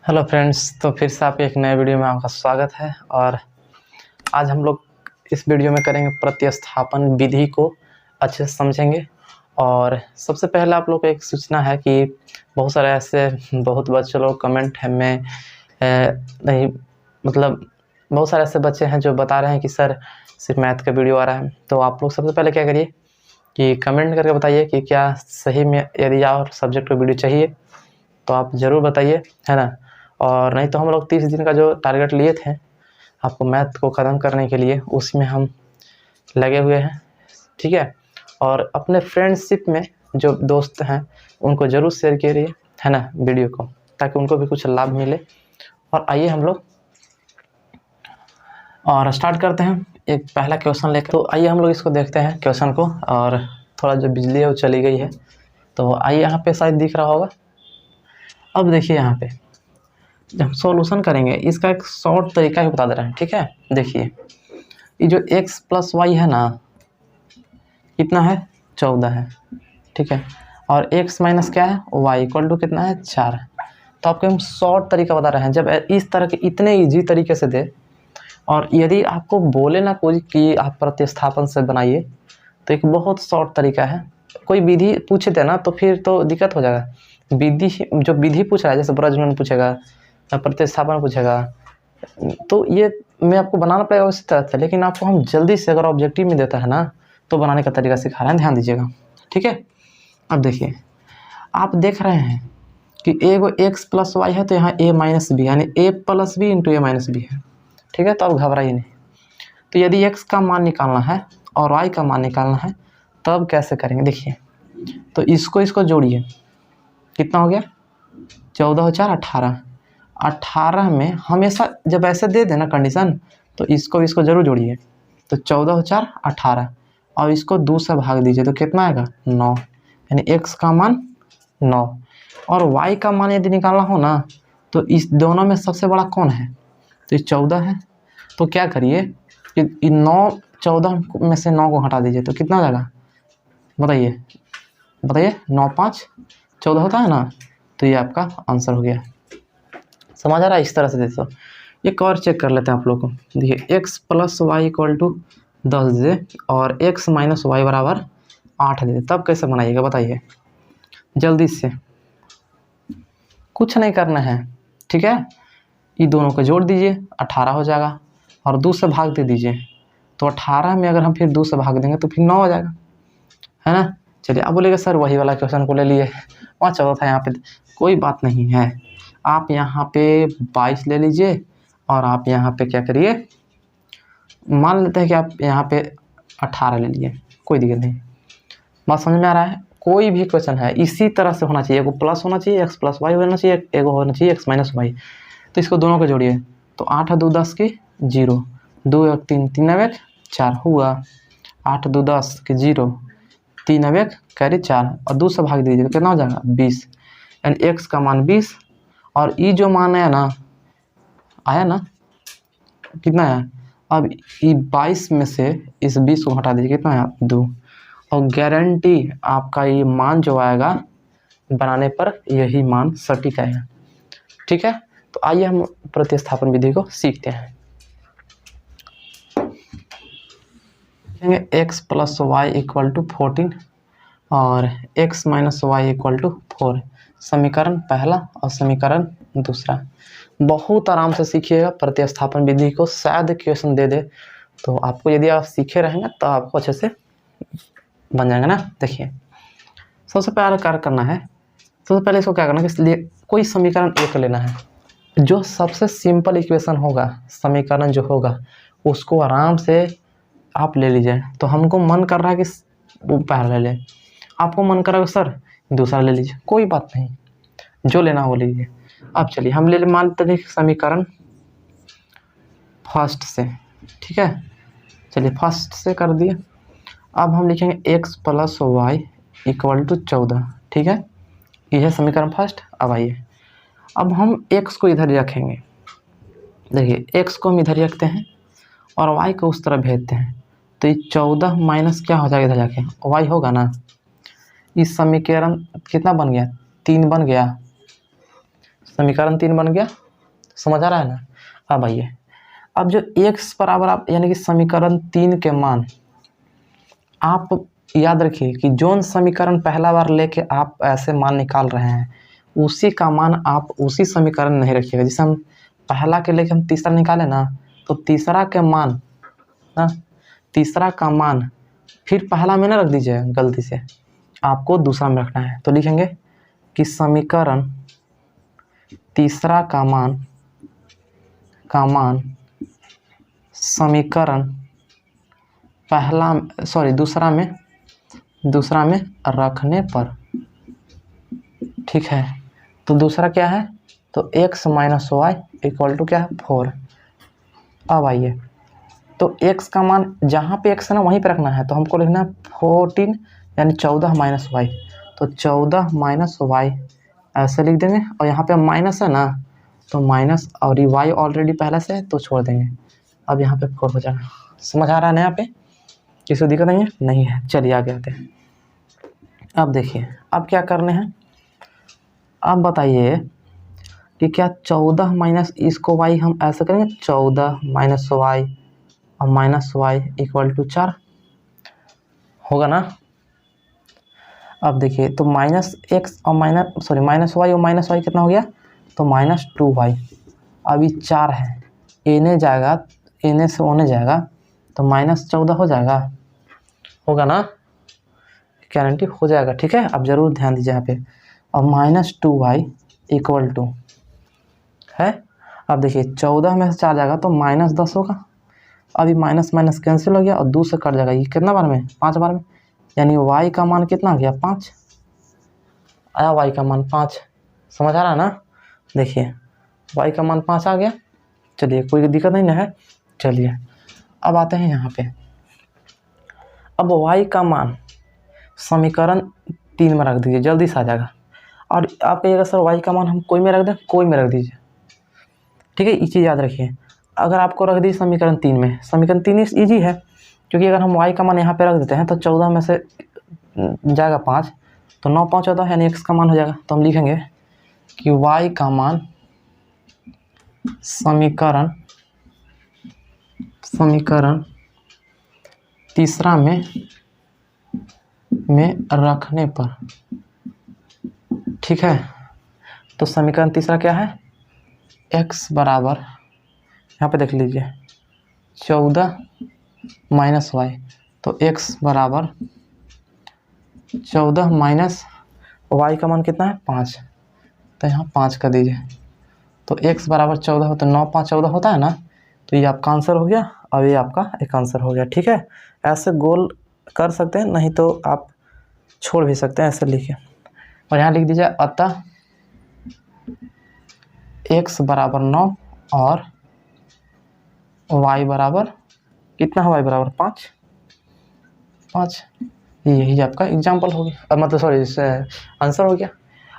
Hello friends, तो फिर से आपके एक नए वीडियो में आपका स्वागत है। और आज हम लोग इस वीडियो में करेंगे प्रतिस्थापन विधि को अच्छे से समझेंगे। और सबसे पहले आप लोग को एक सूचना है कि बहुत बच्चे लोग कमेंट है में नहीं मतलब बहुत सारे ऐसे बच्चे हैं जो बता रहे हैं कि सर सिर्फ मैथ का वीडियो आ रहा है। तो आप लोग सबसे पहले क्या करिए कि कमेंट करके बताइए कि क्या सही में यदि और सब्जेक्ट का वीडियो चाहिए तो आप ज़रूर बताइए, है ना। और नहीं तो हम लोग 30 दिन का जो टारगेट लिए थे आपको मैथ को ख़त्म करने के लिए, उसमें हम लगे हुए हैं, ठीक है। और अपने फ्रेंडशिप में जो दोस्त हैं उनको ज़रूर शेयर करिए, है ना, वीडियो को, ताकि उनको भी कुछ लाभ मिले। और आइए हम लोग और स्टार्ट करते हैं एक पहला क्वेश्चन लेकर। तो आइए हम लोग इसको देखते हैं क्वेश्चन को। और थोड़ा जो बिजली है वो चली गई है, तो आइए यहाँ पे शायद दिख रहा होगा। अब देखिए यहाँ पे जब हम सॉल्यूशन करेंगे इसका एक शॉर्ट तरीका ही बता दे रहे हैं, ठीक है। देखिए ये जो x प्लस वाई है ना, कितना है 14 है, ठीक है। और x माइनस क्या है y इक्वल टू कितना है 4। तो आपको हम शॉर्ट तरीका बता रहे हैं। जब इस तरह के इतने इजी तरीके से दे और यदि आपको बोले ना कोई कि आप प्रतिस्थापन से बनाइए, तो एक बहुत शॉर्ट तरीका है। कोई विधि पूछे थे ना तो फिर तो दिक्कत हो जाएगा। विधि पूछ रहा है, जैसे प्रजनन पूछेगा, प्रतिस्थापन पूछेगा, तो ये मैं आपको बनाना पड़ेगा उसी तरह से। लेकिन आपको हम जल्दी से अगर ऑब्जेक्टिव में देता है ना तो बनाने का तरीका सिखा रहे हैं, ध्यान दीजिएगा, ठीक है। अब देखिए आप देख रहे हैं कि एगो x प्लस वाई है, तो यहाँ a माइनस बी यानी a plus b into a minus b है, ठीक है। तो अब घबराइए नहीं। तो यदि x का मान निकालना है और y का मान निकालना है तब कैसे करेंगे, देखिए। तो इसको जोड़िए, कितना हो गया 14 और 4 18। 18 में हमेशा जब ऐसे दे देना कंडीशन तो इसको जरूर जोड़िए। तो 14 और 4 18 और इसको 2 से भाग दीजिए तो कितना आएगा 9, यानी x का मान 9। और y का मान यदि निकालना हो ना तो इस दोनों में सबसे बड़ा कौन है, तो ये 14 है। तो क्या करिए कि 9 14 में से 9 को हटा दीजिए तो कितना हो जाएगा, बताइए 9 5 14 होता है ना। तो ये आपका आंसर हो गया। समझ आ रहा है। इस तरह से देखो एक और चेक कर लेते हैं आप लोग को। देखिए x plus y equal to 10 दे और x माइनस वाई बराबर 8 दे, तब कैसे बनाइएगा बताइए जल्दी से। कुछ नहीं करना है, ठीक है। ये दोनों को जोड़ दीजिए 18 हो जाएगा और 2 से भाग दे दीजिए। तो 18 में अगर हम फिर 2 से भाग देंगे तो फिर 9 हो जाएगा, है ना। चलिए अब बोलेगा सर वही वाला क्वेश्चन को ले लिए, वहाँ 14 था, यहाँ पे कोई बात नहीं है। आप यहाँ पे 22 ले लीजिए और आप यहाँ पे क्या करिए, मान लेते हैं कि आप यहाँ पे 18 ले लीजिए, कोई दिक्कत नहीं। बात समझ में आ रहा है। कोई भी क्वेश्चन है इसी तरह से होना चाहिए, एगो प्लस होना चाहिए, x प्लस वाई होना चाहिए, एगो होना चाहिए x माइनस वाई। तो इसको दोनों को जोड़िए। तो 8 2 10 की 0, 2 1 3 3 1 4 हुआ। 8 2 10 की 0, 3 1 कैरी 4 और 2 से भाग दीजिए तो कितना हो जाएगा 20, यानी x का मान 20। और ये जो मान आया ना कितना है, अब ये 22 में से इस 20 को हटा दीजिए, कितना है 2। और गारंटी आपका ये मान जो आएगा बनाने पर यही मान सटीक आएगा, ठीक है। तो आइए हम प्रतिस्थापन विधि को सीखते हैं। x plus y equal to 14 और x minus y equal to 4, समीकरण पहला और समीकरण दूसरा। बहुत आराम से सीखिएगा प्रतिस्थापन विधि को, शायद क्वेश्चन दे दे तो आपको, यदि आप सीखे रहेंगे तो आपको अच्छे से बन जाएगा ना। देखिए सबसे पहले कार्य करना है, सबसे पहले इसको क्या करना है कि कोई समीकरण एक लेना है। जो सबसे सिंपल इक्वेशन होगा, समीकरण जो होगा उसको आराम से आप ले लीजिए। तो हमको मन कर रहा है कि वो पहला ले लें, आपको मन कर रहा है सर दूसरा ले लीजिए, कोई बात नहीं, जो लेना वो लीजिए। अब चलिए हम ले मानते हैं समीकरण फर्स्ट से, ठीक है। चलिए फर्स्ट से कर दिए। अब हम लिखेंगे x plus y equal to 14, ठीक है। यह है समीकरण फर्स्ट। अब आइए अब हम x को इधर रखेंगे। देखिए x को हम इधर रखते हैं और y को उस तरफ भेजते हैं। तो ये 14 माइनस क्या हो जाएगा इधर जाके y होगा ना। इस समीकरण कितना बन गया 3 बन गया, समीकरण 3 बन गया। समझ आ रहा है ना। अब आइए, अब जो x बराबर आप यानी कि समीकरण 3 के मान, आप याद रखिए कि जो समीकरण पहला बार लेके आप ऐसे मान निकाल रहे हैं उसी का मान आप उसी समीकरण नहीं रखिएगा। जैसे हम पहला के लेके हम तीसरा निकाले ना, तो तीसरा के मान ना, तीसरा का मान फिर पहला में ना रख दीजिए, गलती से आपको दूसरा में रखना है। तो लिखेंगे कि समीकरण तीसरा का मान समीकरण पहला दूसरा में रखने पर, ठीक है। तो दूसरा क्या है, तो x minus y equal to क्या है 4। अब आइए, तो x का मान जहाँ पे x है ना वहीं पे रखना है, तो हमको लिखना है 14 यानी 14 माइनस वाई। तो 14 माइनस वाई ऐसे लिख देंगे, और यहाँ पे माइनस है ना तो माइनस, और ये y ऑलरेडी पहले से है तो छोड़ देंगे। अब यहाँ पे 4 हो जाएगा। समझ आ रहा है ना, यहाँ पे किसी को दिक्कत नहीं है? नहीं है। चलिए आगे आते हैं। अब देखिए, अब क्या करने हैं, अब बताइए कि क्या 14 माइनस इसको y हम ऐसे करेंगे 14 माइनस वाई और माइनस वाई इक्वल टू 4 होगा ना। अब देखिए, तो माइनस एक्स और माइनस वाई और माइनस वाई कितना हो गया, तो माइनस 2y। अभी 4 है, एने जाएगा, एने से ओने जाएगा, तो माइनस 14 हो जाएगा, होगा ना, गारंटी हो जाएगा। ठीक है, अब जरूर ध्यान दीजिए यहाँ पे। और माइनस 2y इक्वल टू है, अब देखिए 14 में से 4 जाएगा तो माइनस 10 होगा। अभी माइनस माइनस कैंसिल हो गया और 2 से कट जाएगा। ये कितना बार में, 5 बार में, यानी y का मान कितना आ गया 5 आया, y का मान 5। समझ आ रहा है ना। देखिए y का मान 5 आ गया। चलिए कोई दिक्कत नहीं ना है। चलिए अब आते हैं यहाँ पे। अब y का मान समीकरण 3 में रख दीजिए, जल्दी से आ जाएगा। और आप कहिएगा सर y का मान हम कोई में रख दें, कोई में रख दीजिए। ठीक है, ये चीज़ याद रखिए। अगर आपको रख दी समीकरण 3 में, समीकरण 3 ईजी है, क्योंकि अगर हम y का मान यहाँ पे रख देते हैं तो 14 में से जाएगा 5, तो 9 5 14 यानी x का मान हो जाएगा। तो हम लिखेंगे कि y का मान समीकरण तीसरा में रखने पर, ठीक है। तो समीकरण तीसरा क्या है, x बराबर, यहाँ पे देख लीजिए 14 माइनस वाई, तो x बराबर 14 माइनस वाई का मान कितना है 5, तो यहाँ 5 कर दीजिए। तो x बराबर 14 हो तो 9 5 14 होता है ना, तो ये आपका आंसर हो गया और ये आपका एक आंसर हो गया। ठीक है, ऐसे गोल कर सकते हैं, नहीं तो आप छोड़ भी सकते हैं, ऐसे लिखे। और यहाँ लिख दीजिए अतः x बराबर 9 और y बराबर कितना है, y बराबर 5। यही आपका एग्जाम्पल हो गया, मतलब सॉरी आंसर हो गया।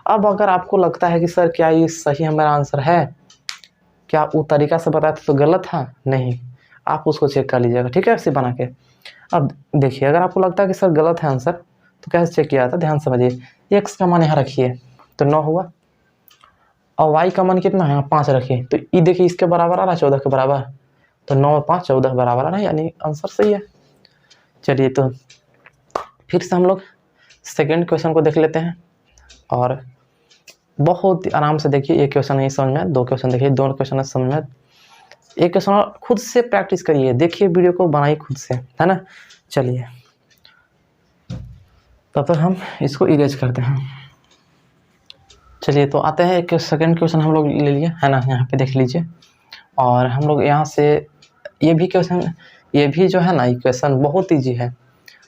अब अगर आपको लगता है कि सर क्या ये सही हमारा आंसर है, क्या वो तरीका से बताया था तो गलत था, नहीं, आप उसको चेक कर लीजिएगा। ठीक है, ऐसे बना के। अब देखिए, अगर आपको लगता है कि सर गलत है आंसर, तो कैसे चेक किया था, ध्यान समझिए। x का मान यहाँ रखिए तो 9 हुआ, और y का मान कितना है 5 रखिए, तो ये देखिए इसके बराबर आ रहा है 14 के बराबर, तो 9 5 14 बराबर आ रहा है, यानी आंसर सही है। चलिए तो फिर से हम लोग सेकेंड क्वेश्चन को देख लेते हैं, और बहुत आराम से देखिए। एक क्वेश्चन नहीं समझ में, 2 क्वेश्चन देखिए, 2 क्वेश्चन समझ में, एक क्वेश्चन खुद से प्रैक्टिस करिए, देखिए वीडियो को बनाइए खुद से, है ना। चलिए तब तक हम इसको इरेज करते हैं। चलिए तो आते हैं, एक सेकंड क्वेश्चन हम लोग ले लिए, है ना, यहाँ पे देख लीजिए। और हम लोग यहाँ से ये भी जो है ना, ये क्वेश्चन बहुत ईजी है।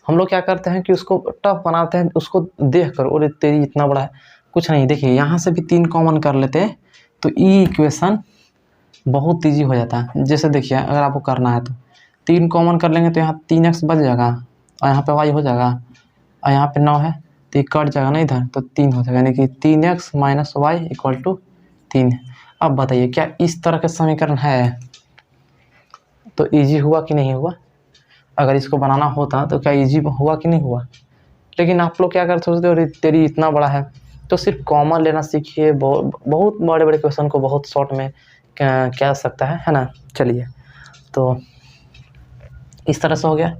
हम लोग क्या करते हैं कि उसको टफ बनाते हैं, उसको देख कर और तेरी इतना बड़ा है, कुछ नहीं। देखिए यहाँ से भी 3 कॉमन कर लेते हैं तो ये इक्वेशन बहुत ईजी हो जाता है। जैसे देखिए, अगर आपको करना है तो 3 कॉमन कर लेंगे तो यहाँ 3x बच जाएगा, और यहाँ पे y हो जाएगा, और यहाँ पे 9 है तो ये कट जाएगा ना इधर, तो 3 हो जाएगा, यानी कि 3x minus y equal to 3। अब बताइए क्या इस तरह का समीकरण है, तो ईजी हुआ कि नहीं हुआ। अगर इसको बनाना होता तो क्या ईजी हुआ कि नहीं हुआ। लेकिन आप लोग क्या करते, सोचते हो तेरी इतना बड़ा है, तो सिर्फ कॉमन लेना सीखिए। बहुत बड़े बड़े क्वेश्चन को बहुत शॉर्ट में क्या सकता है ना। चलिए, तो इस तरह से हो गया।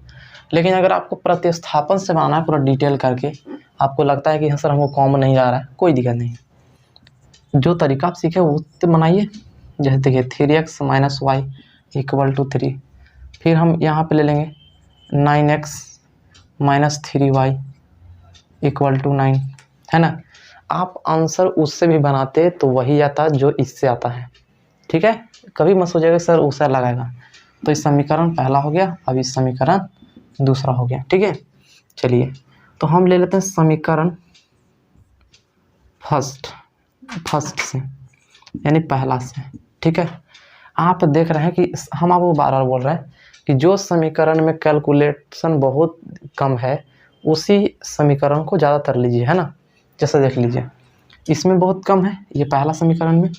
लेकिन अगर आपको प्रतिस्थापन से बनाना है पूरा डिटेल करके, आपको लगता है कि हाँ सर हमको कॉमन नहीं आ रहा है, कोई दिक्कत नहीं, जो तरीका आप सीखे वो बनाइए। जैसे देखिए 3x minus y equal to 3, फिर हम यहाँ पे ले लेंगे 9x minus 3y equal to 9, है ना। आप आंसर उससे भी बनाते तो वही आता जो इससे आता है, ठीक है। कभी मत सोचिएगा सर उससे लगाएगा। तो इस समीकरण पहला हो गया, अब इस समीकरण दूसरा हो गया, ठीक है। चलिए, तो हम ले लेते हैं समीकरण फर्स्ट से, यानी पहला से, ठीक है। आप देख रहे हैं कि हम आपको बार बार बोल रहे हैं कि जो समीकरण में कैलकुलेशन बहुत कम है उसी समीकरण को ज़्यादातर लीजिए, है ना। जैसे देख लीजिए इसमें बहुत कम है, ये पहला समीकरण में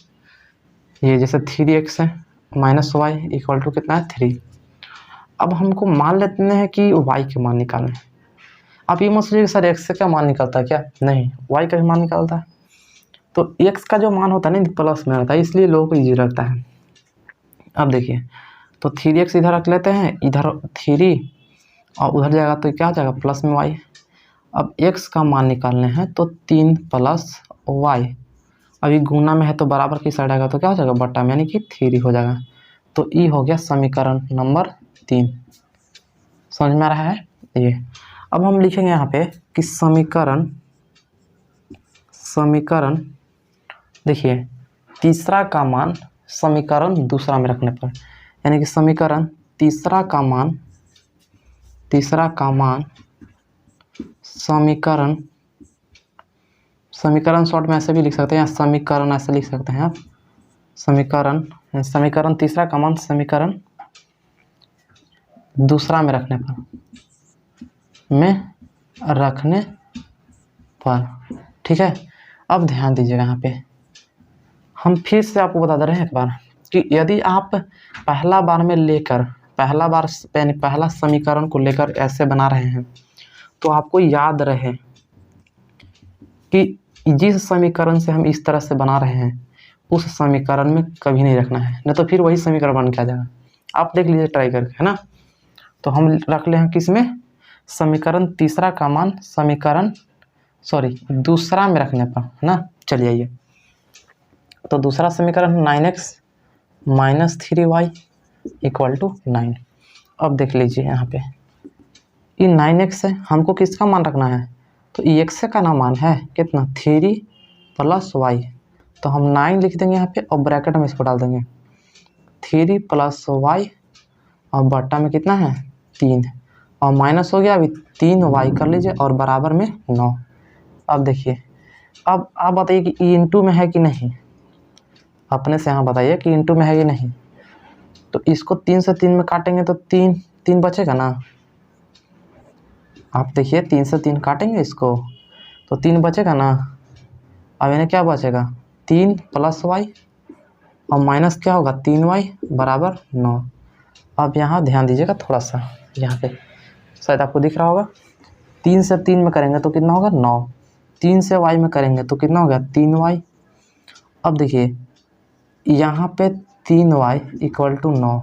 ये जैसे 3x है माइनस वाई इक्वल टू कितना है 3। अब हमको मान लेते हैं कि y के मान निकालने हैं। आप ये मत सोचिए सर x से क्या मान निकलता है, क्या नहीं, y का भी मान निकलता है। तो x का जो मान होता है ना प्लस में रहता है, इसलिए लोगों को ईजी लगता है। अब देखिए, तो 3x इधर रख लेते हैं, इधर 3 और उधर जाएगा तो क्या हो जाएगा प्लस में y। अब x का मान निकालने हैं तो 3 प्लस y, अभी गुना में है तो बराबर की साइड आएगा तो क्या हो जाएगा बट्टा में, यानी कि 3 हो जाएगा। तो ई हो गया समीकरण नंबर 3। समझ में आ रहा है ये। अब हम लिखेंगे यहाँ पे कि समीकरण देखिए तीसरा का मान समीकरण दूसरा में रखने पर, यानी कि समीकरण तीसरा का मान समीकरण शॉर्ट में ऐसे भी लिख सकते हैं, या समीकरण ऐसे लिख सकते हैं आप। समीकरण तीसरा का मान समीकरण दूसरा में रखने पर, ठीक है। अब ध्यान दीजिएगा यहाँ पे, हम फिर से आपको बता दे रहे हैं एक बार कि यदि आप पहला समीकरण को लेकर ऐसे बना रहे हैं तो आपको याद रहे कि जिस समीकरण से हम इस तरह से बना रहे हैं उस समीकरण में कभी नहीं रखना है, नहीं तो फिर वही समीकरण बन के आ जाएगा। आप देख लीजिए ट्राई करके, है ना। तो हम रख ले हैं किसमें, समीकरण तीसरा का मान दूसरा में रखने पर, है ना। चलिए आइए, तो दूसरा समीकरण 9x minus 3y equal to 9। अब देख लीजिए यहाँ पे ये 9x है, हमको किसका मान रखना है, तो ये x का ना मान है कितना 3 प्लस y, तो हम 9 लिख देंगे यहाँ पे और ब्रैकेट में इसको डाल देंगे 3 प्लस y और बट्टा में कितना है 3 और माइनस हो गया, अभी 3y कर लीजिए और बराबर में 9। अब देखिए, अब आप बताइए कि ई इंटू में है कि नहीं, अपने से यहाँ बताइए कि इंटू में है कि नहीं। तो इसको 3 से 3 में काटेंगे तो 3 बचेगा ना। आप देखिए 3 से 3 काटेंगे इसको तो 3 बचेगा ना। अब इन्हें क्या बचेगा 3 प्लस वाई और माइनस क्या होगा 3y बराबर 9। अब यहाँ ध्यान दीजिएगा थोड़ा सा, यहाँ पे शायद आपको दिख रहा होगा, 3 से 3 में करेंगे तो कितना होगा 9, 3 से y में करेंगे तो कितना होगा 3y। अब देखिए यहाँ पे 3y इक्वल टू 9।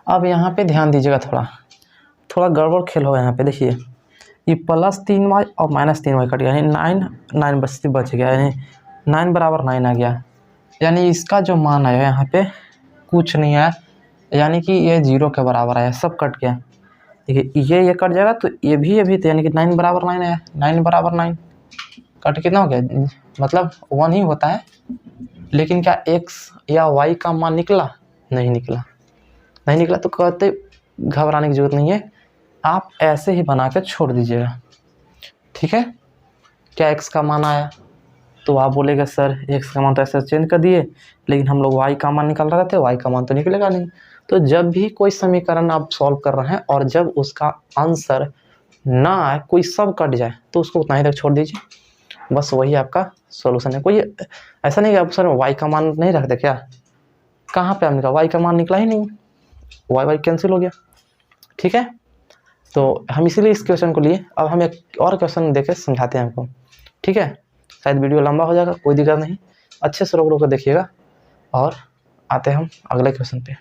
अब यहाँ पे ध्यान दीजिएगा, थोड़ा गड़बड़ खेल होगा यहाँ पे। देखिए ये प्लस 3y और माइनस 3y कट गया, यानी 9 बच गया, यानी 9 बराबर 9 आ गया। यानी इसका जो मान आया यहाँ पे कुछ नहीं आया, यानी कि ये 0 के बराबर आया, सब कट गया। देखिए ये कट जाएगा तो ये भी तो यानी कि 9 बराबर 9 आया, 9 बराबर 9 कट कितना हो गया, मतलब 1 ही होता है। लेकिन क्या x या y का मान निकला, नहीं निकला तो कहते घबराने की जरूरत नहीं है, आप ऐसे ही बना के छोड़ दीजिएगा, ठीक है। क्या x का मान आया तो आप बोलेगा सर x का मान तो ऐसे चेंज कर दिए, लेकिन हम लोग y का मान निकाल रहे थे, y का मान तो निकलेगा नहीं। तो जब भी कोई समीकरण आप सॉल्व कर रहे हैं और जब उसका आंसर ना आए, कोई सब कट जाए, तो उसको उतना ही तक छोड़ दीजिए, बस वही आपका सॉल्यूशन है। कोई ऐसा नहीं कि आप सर y का मान नहीं रखते क्या, कहाँ पे आपने कहा y का मान निकला ही नहीं, y कैंसिल हो गया, ठीक है। तो हम इसीलिए इस क्वेश्चन को लिए। अब हम एक और क्वेश्चन देके समझाते हैं आपको। ठीक है, शायद वीडियो लंबा हो जाएगा, कोई दिक्कत नहीं, अच्छे से रोक रोक कर देखिएगा। और आते हैं हम अगले क्वेश्चन पे।